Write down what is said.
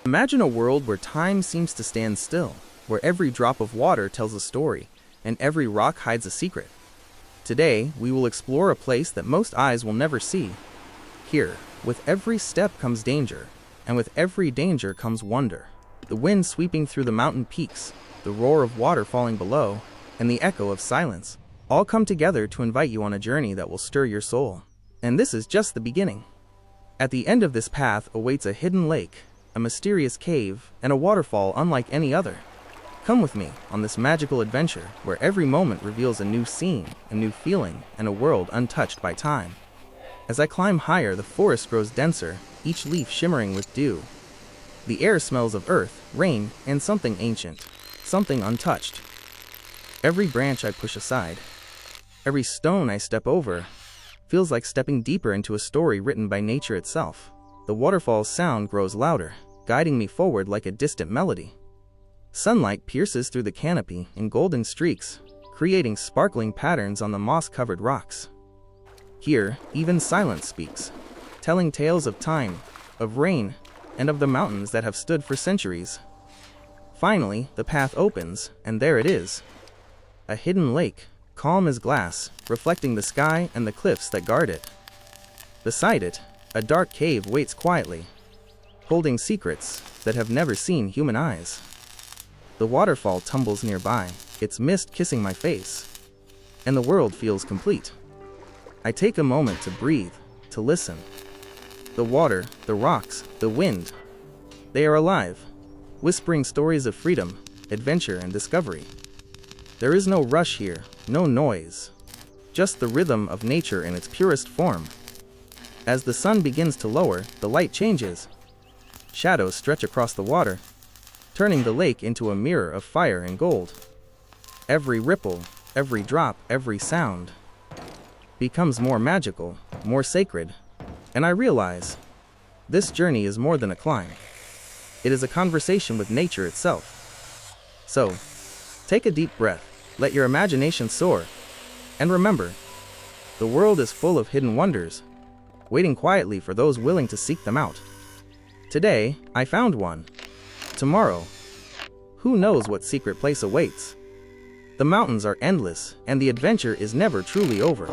Imagine a world where time seems to stand still, where every drop of water tells a story, and every rock hides a secret. Today, we will explore a place that most eyes will never see. Here, with every step comes danger, and with every danger comes wonder. The wind sweeping through the mountain peaks, the roar of water falling below, and the echo of silence, all come together to invite you on a journey that will stir your soul. And this is just the beginning. At the end of this path awaits a hidden lake, a mysterious cave, and a waterfall unlike any other. Come with me on this magical adventure where every moment reveals a new scene, a new feeling, and a world untouched by time. As I climb higher, the forest grows denser, each leaf shimmering with dew. The air smells of earth, rain, and something ancient, something untouched. Every branch I push aside, every stone I step over, feels like stepping deeper into a story written by nature itself. The waterfall's sound grows louder, guiding me forward like a distant melody. Sunlight pierces through the canopy in golden streaks, creating sparkling patterns on the moss-covered rocks. Here, even silence speaks, telling tales of time, of rain, and of the mountains that have stood for centuries. Finally, the path opens, and there it is. A hidden lake, calm as glass, reflecting the sky and the cliffs that guard it. Beside it, a dark cave waits quietly, holding secrets that have never seen human eyes. The waterfall tumbles nearby, its mist kissing my face, and the world feels complete. I take a moment to breathe, to listen. The water, the rocks, the wind, they are alive, whispering stories of freedom, adventure, and discovery. There is no rush here, no noise, just the rhythm of nature in its purest form. As the sun begins to lower, the light changes. Shadows stretch across the water, turning the lake into a mirror of fire and gold. Every ripple, every drop, every sound becomes more magical, more sacred, and I realize this journey is more than a climb. It is a conversation with nature itself. So, take a deep breath, let your imagination soar, and remember, the world is full of hidden wonders, waiting quietly for those willing to seek them out. Today, I found one. Tomorrow, who knows what secret place awaits? The mountains are endless, and the adventure is never truly over.